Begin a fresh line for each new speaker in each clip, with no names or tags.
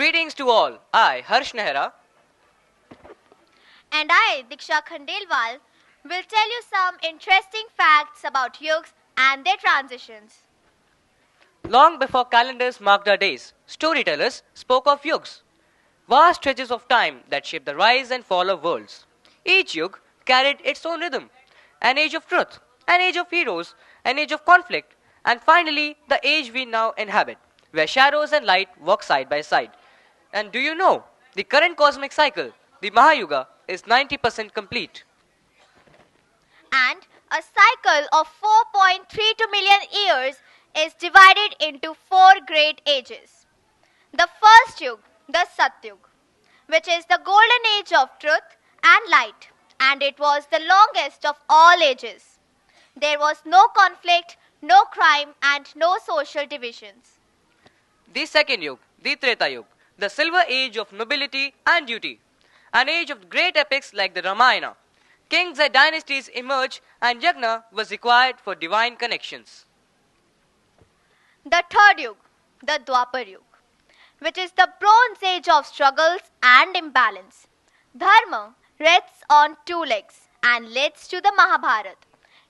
Greetings to all. I, Harsh Nehra.
And I, Diksha Khandelwal, will tell you some interesting facts about yugs and their transitions.
Long before calendars marked our days, storytellers spoke of yugs, vast stretches of time that shaped the rise and fall of worlds. Each yug carried its own rhythm: an age of truth, an age of heroes, an age of conflict, and finally the age we now inhabit, where shadows and light walk side by side. And do you know, the current cosmic cycle, the Mahayuga, is 90% complete.
And a cycle of 4.32 million years is divided into four great ages. The first yug, the Satyug, which is the golden age of truth and light, and it was the longest of all ages. There was no conflict, no crime, and no social divisions.
The second yug, the Treta Yug, the silver age of nobility and duty, an age of great epics like the Ramayana. Kings and dynasties emerged and yagna was required for divine connections.
The third yug, the Dwapar Yug, which is the bronze age of struggles and imbalance. Dharma rests on two legs and leads to the Mahabharata.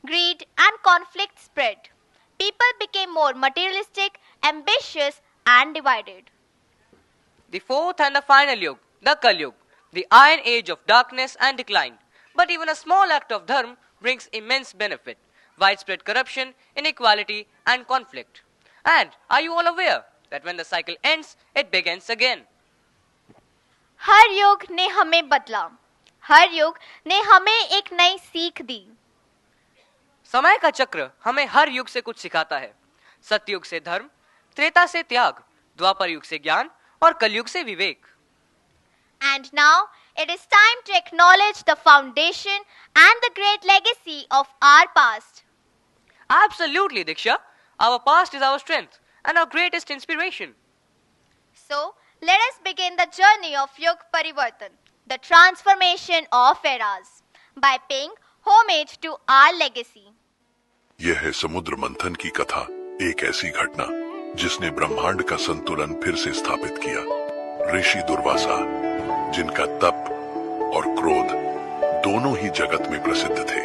Greed and conflict spread. People became more materialistic, ambitious, and divided.
The fourth and the final yug, the Kal Yug, the iron age of darkness and decline. But even a small act of dharma brings immense benefit: widespread corruption, inequality, and conflict. And are you all aware that when the cycle ends, it begins again?
हर युग ने हमें बदला, हर युग ने हमें एक नई सीख दी.
समय का चक्र हमें हर युग से कुछ सिखाता है. सतयुग से धर्म, त्रेता से त्याग, द्वापर युग से ज्ञान और कलयुग से विवेक.
And now it is time to acknowledge the foundation and the great legacy of our past.
Absolutely, Diksha. Our past is our strength and our greatest inspiration.
So, let us begin the journey of Yug Parivartan, the transformation of eras, by paying homage to our legacy.
यह है समुद्र मंथन की कथा, एक ऐसी घटना जिसने ब्रह्मांड का संतुलन फिर से स्थापित किया. ऋषि दुर्वासा, जिनका तप और क्रोध दोनों ही जगत में प्रसिद्ध थे,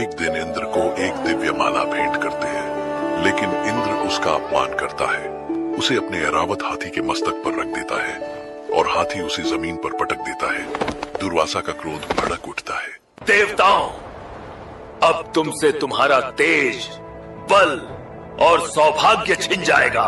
एक दिन इंद्र को एक दिव्य माला भेंट करते हैं, लेकिन इंद्र उसका अपमान करता है. उसे अपने ऐरावत हाथी के मस्तक पर रख देता है और हाथी उसे जमीन पर पटक देता है. दुर्वासा का क्रोध भड़क उठता है.
देवताओं, अब तुमसे तुम्हारा तेज, बल और सौभाग्य छिन जाएगा.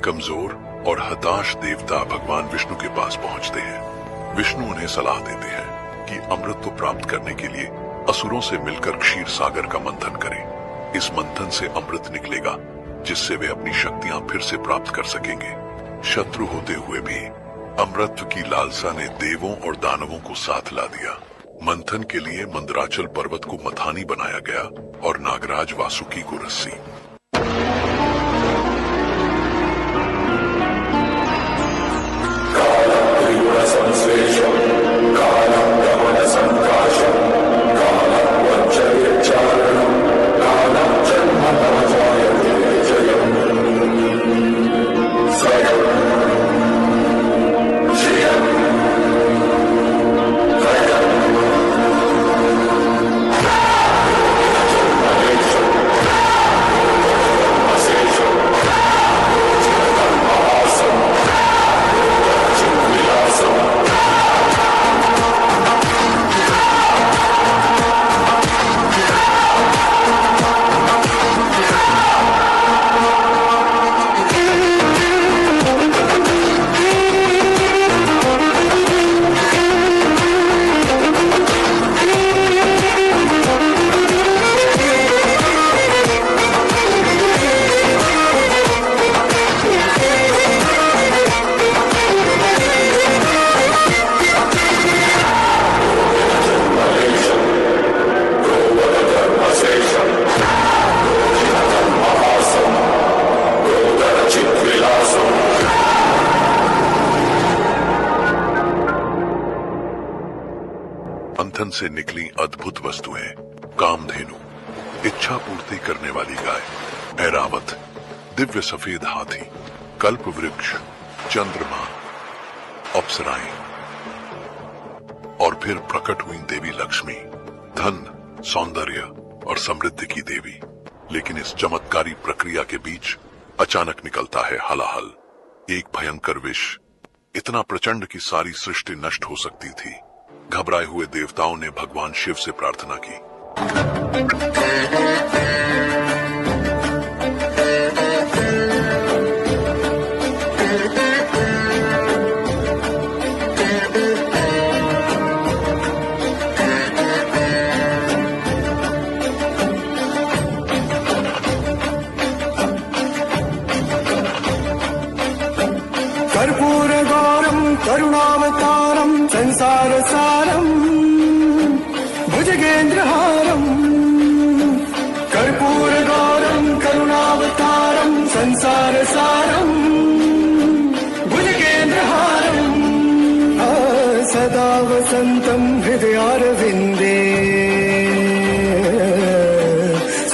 कमजोर और हताश देवता भगवान विष्णु के पास पहुंचते हैं. विष्णु उन्हें सलाह देते हैं कि अमृत को प्राप्त करने के लिए असुरों से मिलकर क्षीर सागर का मंथन करें. इस मंथन से अमृत निकलेगा, जिससे वे अपनी शक्तियां फिर से प्राप्त कर सकेंगे. शत्रु होते हुए भी अमृत की लालसा ने देवों और दानवों को साथ ला दिया. मंथन के लिए मंदराचल पर्वत को मथानी बनाया गया और नागराज वासुकी को रस्सी. मंथन से निकली अद्भुत वस्तुएं: कामधेनु, इच्छा पूर्ति करने वाली गाय, ऐरावत, दिव्य सफेद हाथी, कल्प वृक्ष, चंद्रमा, अप्सराएं और फिर प्रकट हुई देवी लक्ष्मी, धन, सौंदर्य और समृद्धि की देवी। लेकिन इस चमत्कारी प्रक्रिया के बीच अचानक निकलता है हलाहल, एक भयंकर विष, इतना प्रचंड कि सारी सृष्टि नष्ट हो सकती थी। घबराए हुए देवताओं ने भगवान शिव से प्रार्थना की।
करुणावतारं संसारसारं भुजगेन्द्रहारं कर्पूरगौरं करुणावतारं संसारसारं भुजगेन्द्रहारं सदा वसन्तं हृदयारविन्दे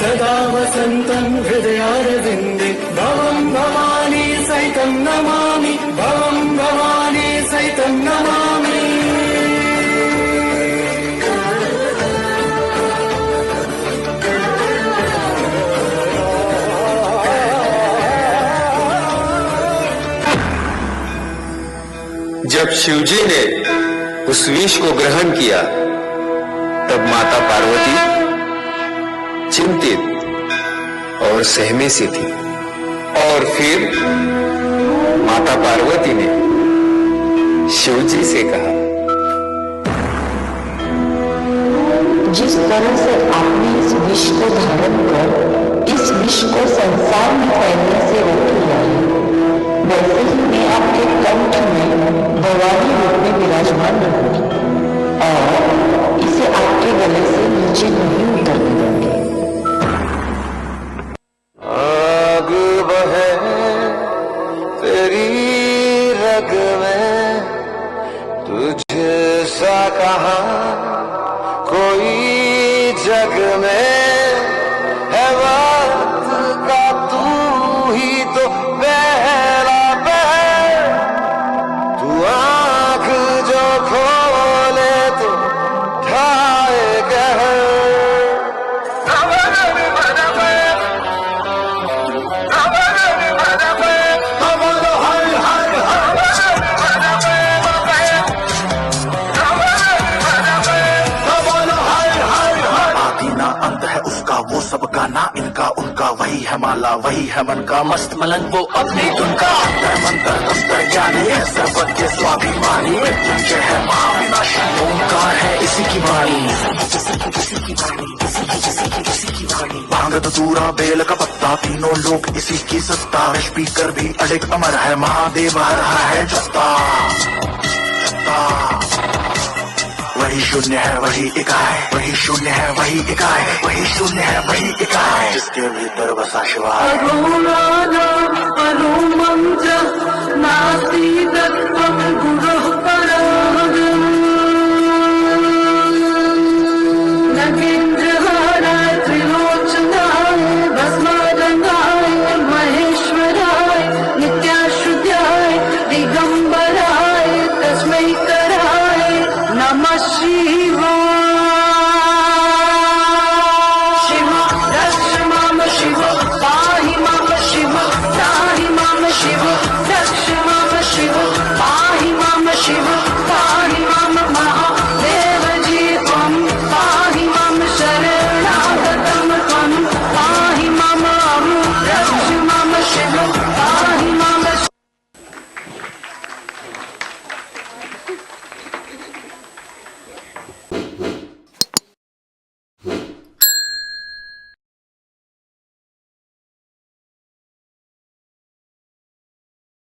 सदा वसन्तं हृदयारविन्दे भवं भवानी सहितं नमामि भवं भवानी सहितं नमामि।
जब शिवजी ने उस विष को ग्रहण किया तब माता पार्वती चिंतित और सहमे सी थी। और फिर माता पार्वती ने शिवजी से कहा,
जिस तरह से आपने इस विष को धारण कर इस विष को संसार में फैलने से रोक लिया है, वैसे ही मैं आपके कंठ में भवानी रूप में विराजमान रहूंगी और इसे आपके गले से नीचे नहीं उतरने दूंगी।
आग बहे तेरी रग में, तुझे सा कहा कोई जग में है, वक्त का तू ही तो पहला पहर, तू आंख जो खोले तो ढाए कहर।
वो सबका ना इनका उनका, वही है माला वही है मन का, मस्त मलंग वो अपनी धुन का, मंत्र अंतर ज्ञानी है सर्वज्ञ स्वाभिमानी, मृत्युंजय है महाविनाशी, ओंकार है इसी की वाणी, भांग धतूरा बेल का पत्ता, तीनों लोग इसी की सत्ता, स्पीकर भी अडिग अमर है, महादेव हर है जत्ता। वही शून्य है वही इकाई, वही शून्य है वही इकाई, वही शून्य है वही इकाई, जिसके भीतर बसा शिवाय।